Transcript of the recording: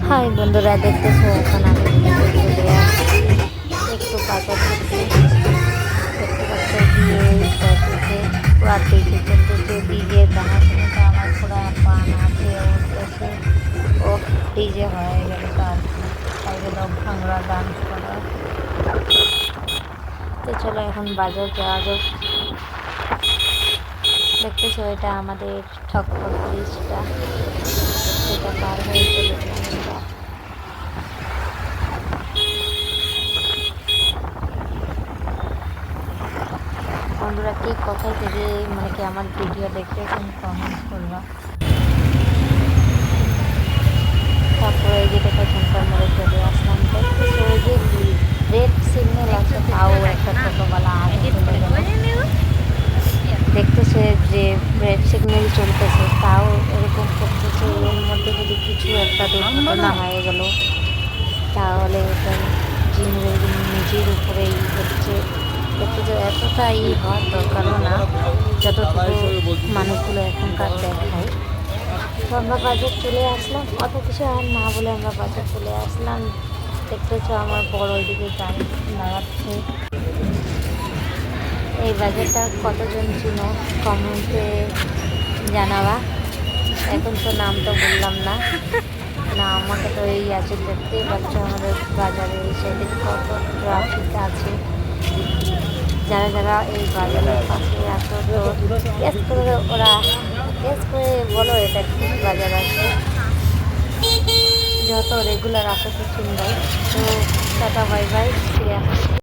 High বন্ধুরা, দেখতেছো এখন আমি চলে আসছি একটু বাজার করতে। দেখতে পাচ্ছ বিয়ে পুরা ডিজে চলতেছে। ডিজে গানা শুনে তো আমার পুরা পান আছে উঠতেছে। ও ডিজে হয়ে গেল তো আর কি, হয়ে গেল ভাংড়া ডান্স করা। তো চলো এখন বাজার যাওয়া যাক। দেখতেছো এটা আমাদের ঠকঠক ব্রিজটা, সেটা পার হয়ে চলেছিলাম আমরা। বন্ধুরা কে কোথায় থেকে মানে কি আমার ভিডিও দেখতেছেন কমেন্ট করবা। তারপরে এই যে দেখো ঝুমকার মোড়ে চলে আসলাম। দেখতেছো ওই যে রেড সিগন্যাল আছে, তাও একটা টোটোওয়ালা আগে চলে গেল। দেখতেছে যে রেড সিগন্যাল চলতেছে, তাও এরকম করতেছে। এর মধ্যে যদি কিছু একটা দুর্ঘটনা হয়ে গেল তাহলে এটা নিজের উপরেই হচ্ছে। দেখতেছে এতটা হওয়ার দরকারও না যতটুকু মানুষগুলো এখনকার দেখায়। তো আমরা বাজার চলে আসলাম, অত কিছু আর না বলে আমরা বাজার চলে আসলাম। দেখতেছো আমার বড় ওইদিকে গাড়ি লাগাচ্ছে। এই বাজারটা কতজন চিনো কমেন্টে জানাবা। এখন তো নাম তো বললাম না, না আমাকে তো এই আছে। দেখতেই পাচ্ছ আমাদের বাজারে এই সাইডে কত ট্রাফিক আছে। যারা যারা এই বাজারের পাশে আসো তো গেস করে ওরা গেস করে বলো এটা কি বাজার আছে। যত রেগুলার আসো তো চিনবাই। তো টাটা বাই বাই, ফিরে আসছি।